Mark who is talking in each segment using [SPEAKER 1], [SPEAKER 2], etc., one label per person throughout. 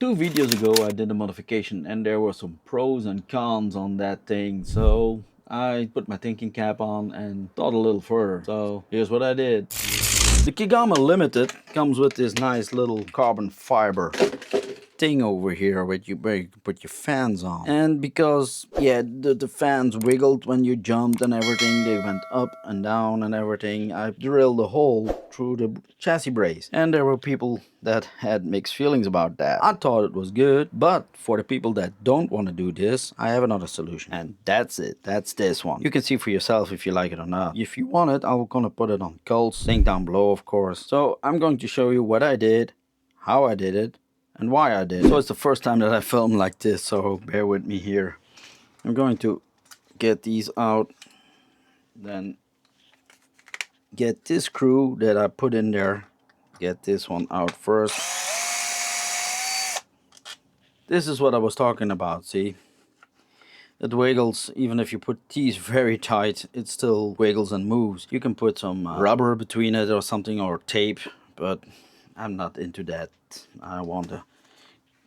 [SPEAKER 1] 2 videos ago I did a modification and there were some pros and cons on that thing, so I put my thinking cap on and thought a little further. So here's what I did. The Kagama Limited comes with this nice little carbon fiber thing over here where you put your fans on. And because, yeah, the fans wiggled when you jumped and everything, they went up and down and everything, I drilled a hole through the chassis brace. And there were people that had mixed feelings about that. I thought it was good, but for the people that don't want to do this, I have another solution. And that's it. That's this one. You can see for yourself if you like it or not. If you want it, I'm gonna put it on Cults. Link down below, of course. So I'm going to show you what I did, how I did it, and why I did. So it's the first time that I film like this, so bear with me here. I'm going to get these out, then get this screw that I put in there, get this one out first. This is what I was talking about, see? It wiggles, even if you put these very tight, it still wiggles and moves. You can put some rubber between it or something, or tape, but I'm not into that. I want a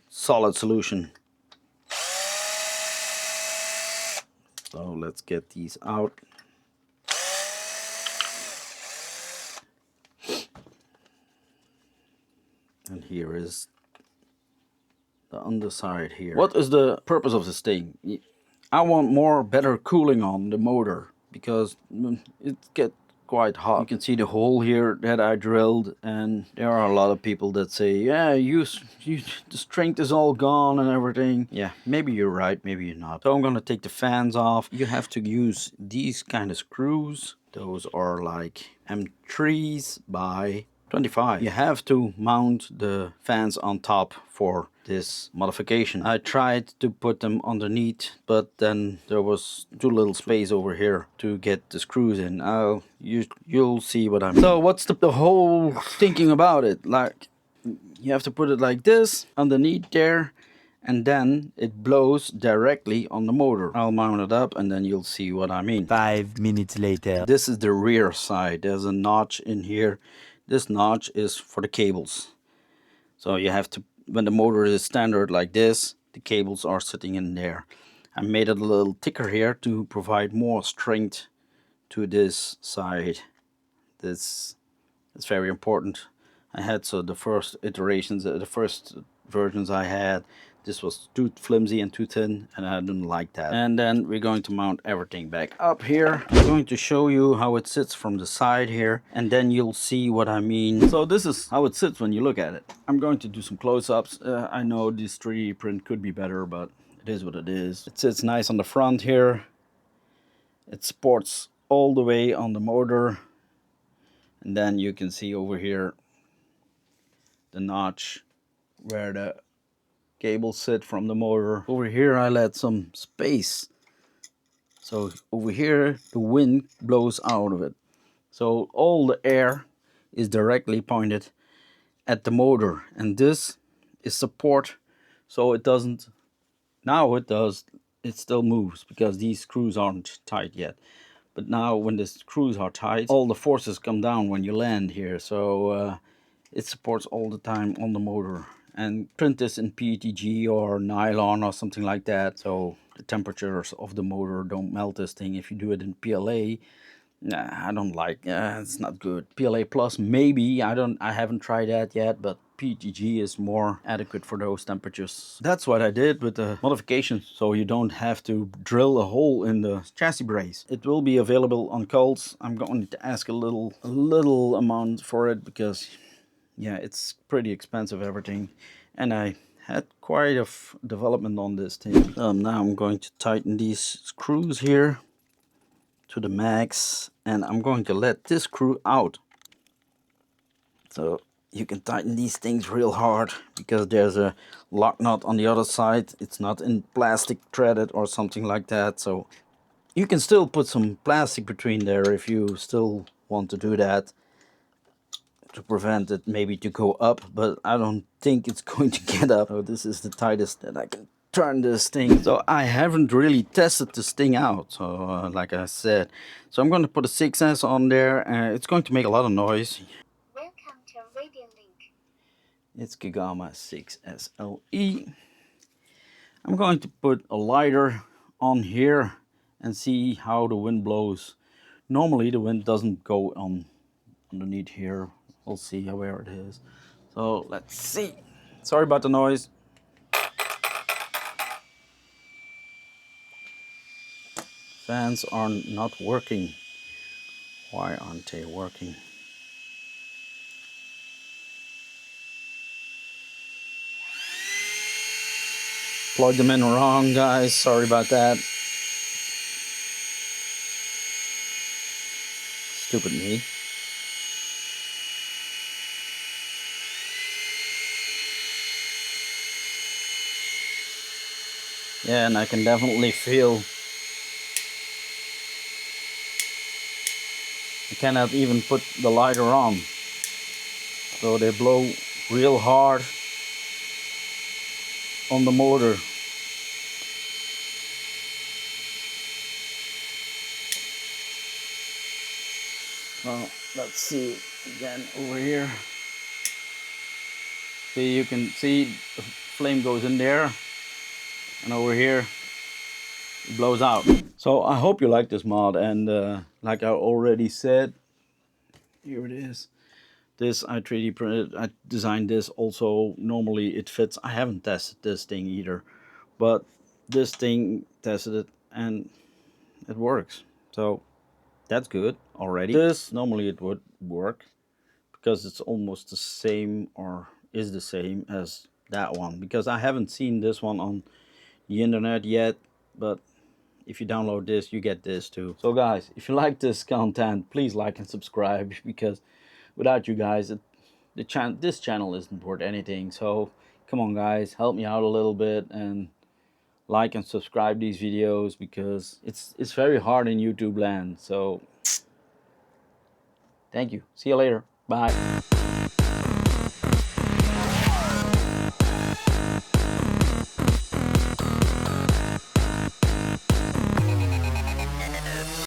[SPEAKER 1] solid solution. So let's get these out. And here is the underside here. What is the purpose of this thing? I want more better cooling on the motor because it gets quite hot. You can see the hole here that I drilled, and there are a lot of people that say, yeah, the strength is all gone and everything. Yeah, maybe you're right, maybe you're not. So I'm gonna take the fans off. You have to use these kind of screws. Those are like M3s by 25. You have to mount the fans on top for this modification. I tried to put them underneath, but then there was too little space over here to get the screws in. You'll see what I mean. So what's the whole thinking about it? Like, you have to put it like this underneath there, and then it blows directly on the motor. I'll mount it up and then you'll see what I mean.
[SPEAKER 2] 5 minutes later.
[SPEAKER 1] This is the rear side. There's a notch in here. This notch is for the cables. So you have to, when the motor is standard like this, the cables are sitting in there. I made it a little thicker here to provide more strength to this side. This is very important. I had, so the first iterations, the first versions I had, this was too flimsy and too thin, and I didn't like that. And then we're going to mount everything back up here. I'm going to show you how it sits from the side here, and then you'll see what I mean. So this is how it sits when you look at it. I'm going to do some close-ups. I know this 3D print could be better, but it is what it is. It sits nice on the front here. It supports all the way on the motor. And then you can see over here the notch where the cables sit from the motor. Over here I let some space. So over here the wind blows out of it. So all the air is directly pointed at the motor. And this is support, so it doesn't, now it does, it still moves because these screws aren't tight yet. But now when the screws are tight, all the forces come down when you land here. So it supports all the time on the motor. And print this in PETG or nylon or something like that, so the temperatures of the motor don't melt this thing. If you do it in PLA, nah, I don't like, it's not good. PLA plus maybe, I haven't tried that yet, but PETG is more adequate for those temperatures. That's what I did with the modification, so you don't have to drill a hole in the chassis brace. It will be available on Cults. I'm going to ask a little amount for it because, yeah, it's pretty expensive, everything. And I had quite a development on this thing. Now I'm going to tighten these screws here to the max, and I'm going to let this screw out. So you can tighten these things real hard because there's a lock nut on the other side. It's not in plastic threaded or something like that. So you can still put some plastic between there if you still want to do that, to prevent it maybe to go up, but I don't think it's going to get up. So this is the tightest that I can turn this thing. So I haven't really tested this thing out, so like I said. So I'm going to put a 6S on there, and it's going to make a lot of noise.
[SPEAKER 3] Welcome to Radio Link.
[SPEAKER 1] It's Kagama 6SLE. I'm going to put a lighter on here and see how the wind blows. Normally the wind doesn't go on underneath here. We'll see where it is. So let's see. Sorry about the noise. Fans are not working. Why aren't they working? Plugged them in wrong, guys. Sorry about that. Stupid me. Yeah, and I can definitely feel. I cannot even put the lighter on. So they blow real hard on the motor. Well, let's see again over here. See, you can see the flame goes in there, and over here it blows out. So I hope you like this mod, and like I already said, here it is. This I 3D printed, I designed this also. Normally it fits. I haven't tested this thing either, but this thing tested it and it works. So that's good already. This normally it would work because it's almost the same, or is the same as that one, because I haven't seen this one on the internet yet, but if you download this you get this too. So guys, if you like this content, please like and subscribe, because without you guys this channel isn't worth anything. So come on guys, help me out a little bit and like and subscribe these videos, because it's very hard in YouTube land. So thank you. See you later. Bye.